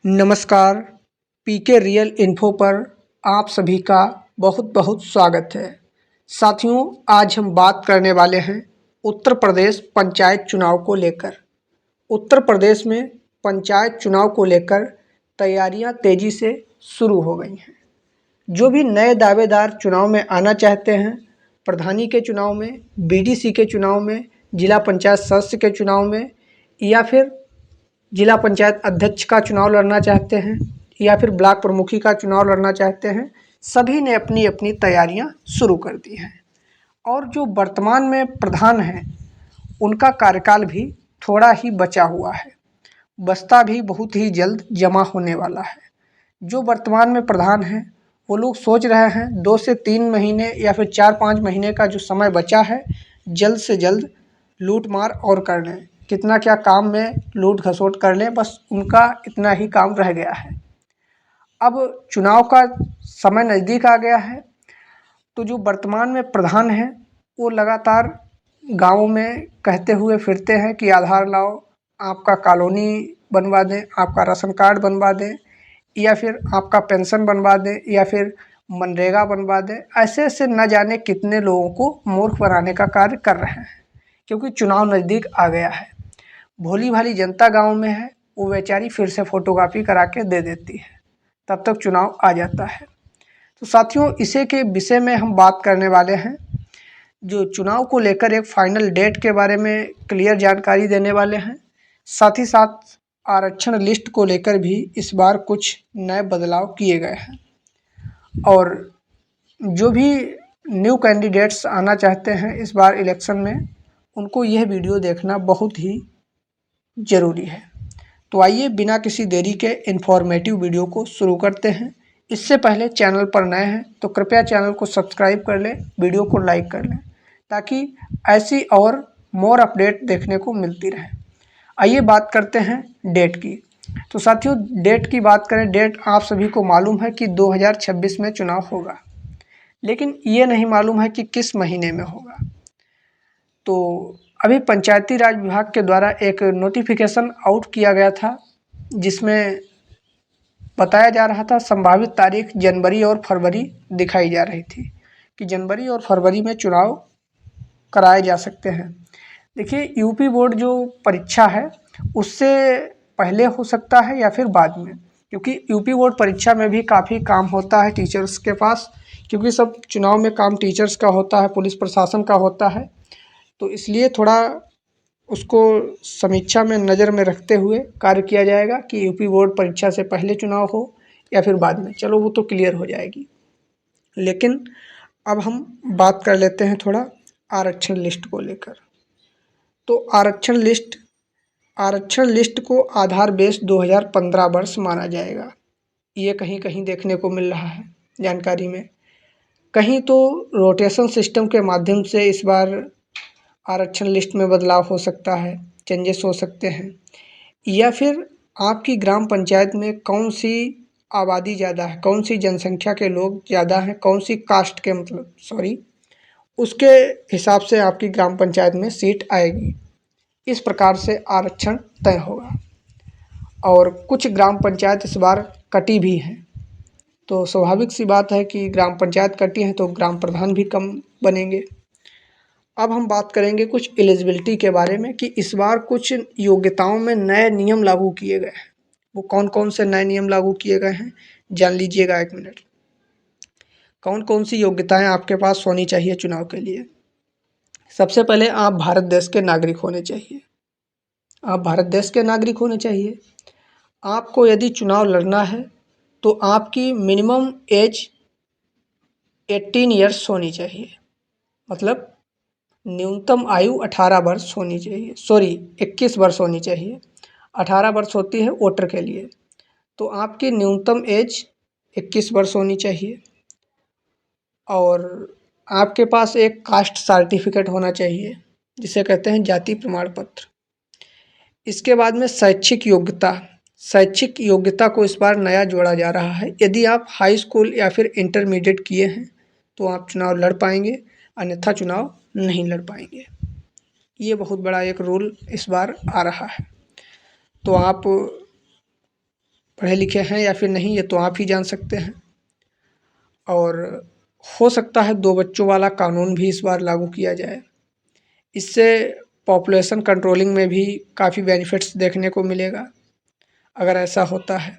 नमस्कार, पीके real info पर आप सभी का बहुत बहुत स्वागत है। साथियों, आज हम बात करने वाले हैं उत्तर प्रदेश पंचायत चुनाव को लेकर। उत्तर प्रदेश में पंचायत चुनाव को लेकर तैयारियां तेज़ी से शुरू हो गई हैं। जो भी नए दावेदार चुनाव में आना चाहते हैं, प्रधानी के चुनाव में, बीडीसी के चुनाव में, जिला पंचायत सदस्य के चुनाव में या फिर जिला पंचायत अध्यक्ष का चुनाव लड़ना चाहते हैं या फिर ब्लॉक प्रमुखी का चुनाव लड़ना चाहते हैं, सभी ने अपनी अपनी तैयारियां शुरू कर दी हैं। और जो वर्तमान में प्रधान हैं, उनका कार्यकाल भी थोड़ा ही बचा हुआ है। बस्ता भी बहुत ही जल्द जमा होने वाला है। जो वर्तमान में प्रधान हैं, वो लोग सोच रहे हैं 2 से 3 महीने या फिर 4-5 महीने का जो समय बचा है, जल्द से जल्द लूट मार और कर लें। कितना क्या काम में लूट खसोट कर लें, बस उनका इतना ही काम रह गया है। अब चुनाव का समय नज़दीक आ गया है, तो जो वर्तमान में प्रधान हैं, वो लगातार गाँवों में कहते हुए फिरते हैं कि आधार लाओ, आपका कॉलोनी बनवा दें, आपका राशन कार्ड बनवा दें या फिर आपका पेंशन बनवा दें या फिर मनरेगा बनवा दें। ऐसे ऐसे न जाने कितने लोगों को मूर्ख बनाने का कार्य कर रहे हैं, क्योंकि चुनाव नज़दीक आ गया है। भोली भाली जनता गांव में है, वो बेचारी फिर से फ़ोटोकॉपी करा के दे देती है, तब तक चुनाव आ जाता है। तो साथियों, इसी के विषय में हम बात करने वाले हैं। जो चुनाव को लेकर एक फाइनल डेट के बारे में क्लियर जानकारी देने वाले हैं। साथ ही साथ आरक्षण लिस्ट को लेकर भी इस बार कुछ नए बदलाव किए गए हैं। और जो भी न्यू कैंडिडेट्स आना चाहते हैं इस बार इलेक्शन में, उनको यह वीडियो देखना बहुत ही ज़रूरी है। तो आइए बिना किसी देरी के इन्फॉर्मेटिव वीडियो को शुरू करते हैं। इससे पहले चैनल पर नए हैं तो कृपया चैनल को सब्सक्राइब कर लें, वीडियो को लाइक कर लें, ताकि ऐसी और मोर अपडेट देखने को मिलती रहे। आइए बात करते हैं डेट की। तो साथियों, डेट की बात करें, डेट आप सभी को मालूम है कि 2026 में चुनाव होगा, लेकिन ये नहीं मालूम है कि किस महीने में होगा। तो अभी पंचायती राज विभाग के द्वारा एक नोटिफिकेशन आउट किया गया था, जिसमें बताया जा रहा था संभावित तारीख जनवरी और फरवरी दिखाई जा रही थी कि जनवरी और फरवरी में चुनाव कराए जा सकते हैं। देखिए, यूपी बोर्ड जो परीक्षा है उससे पहले हो सकता है या फिर बाद में, क्योंकि यूपी बोर्ड परीक्षा में भी काफ़ी काम होता है टीचर्स के पास, क्योंकि सब चुनाव में काम टीचर्स का होता है, पुलिस प्रशासन का होता है। तो इसलिए थोड़ा उसको समीक्षा में नज़र में रखते हुए कार्य किया जाएगा कि यूपी बोर्ड परीक्षा से पहले चुनाव हो या फिर बाद में। चलो, वो तो क्लियर हो जाएगी। लेकिन अब हम बात कर लेते हैं थोड़ा आरक्षण लिस्ट को लेकर। तो आरक्षण लिस्ट को आधार बेस 2015 वर्ष माना जाएगा। ये कहीं कहीं देखने को मिल रहा है जानकारी में। कहीं तो रोटेशन सिस्टम के माध्यम से इस बार आरक्षण लिस्ट में बदलाव हो सकता है, चेंजेस हो सकते हैं, या फिर आपकी ग्राम पंचायत में कौन सी आबादी ज़्यादा है, कौन सी जनसंख्या के लोग ज़्यादा हैं, कौन सी कास्ट के उसके हिसाब से आपकी ग्राम पंचायत में सीट आएगी। इस प्रकार से आरक्षण तय होगा। और कुछ ग्राम पंचायत इस बार कटी भी हैं, तो स्वाभाविक सी बात है कि ग्राम पंचायत कटी हैं तो ग्राम प्रधान भी कम बनेंगे। अब हम बात करेंगे कुछ एलिजिबिलिटी के बारे में कि इस बार कुछ योग्यताओं में नए नियम लागू किए गए हैं। वो कौन कौन से नए नियम लागू किए गए हैं, जान लीजिएगा। 1 मिनट। कौन कौन सी योग्यताएं आपके पास होनी चाहिए चुनाव के लिए? सबसे पहले आप भारत देश के नागरिक होने चाहिए। आप भारत देश के नागरिक होने चाहिए। आपको यदि चुनाव लड़ना है तो आपकी मिनिमम एज 18 ईयर्स होनी चाहिए, मतलब न्यूनतम आयु 18 वर्ष होनी चाहिए, 21 वर्ष होनी चाहिए। 18 वर्ष होती है वोटर के लिए, तो आपकी न्यूनतम एज 21 वर्ष होनी चाहिए। और आपके पास एक कास्ट सर्टिफिकेट होना चाहिए, जिसे कहते हैं जाति प्रमाण पत्र। इसके बाद में शैक्षिक योग्यता को इस बार नया जोड़ा जा रहा है। यदि आप हाई स्कूल या फिर इंटरमीडिएट किए हैं तो आप चुनाव लड़ पाएंगे, अन्यथा चुनाव नहीं लड़ पाएंगे। ये बहुत बड़ा एक रूल इस बार आ रहा है। तो आप पढ़े लिखे हैं या फिर नहीं, ये तो आप ही जान सकते हैं। और हो सकता है 2 बच्चों वाला कानून भी इस बार लागू किया जाए। इससे पॉपुलेशन कंट्रोलिंग में भी काफ़ी बेनिफिट्स देखने को मिलेगा अगर ऐसा होता है।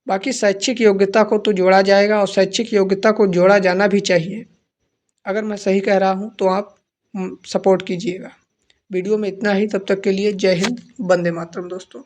बाकी शैक्षिक योग्यता को तो जोड़ा जाएगा और शैक्षिक योग्यता को जोड़ा जाना भी चाहिए। अगर मैं सही कह रहा हूँ तो आप सपोर्ट कीजिएगा। वीडियो में इतना ही, तब तक के लिए जय हिंद, वंदे मातरम दोस्तों।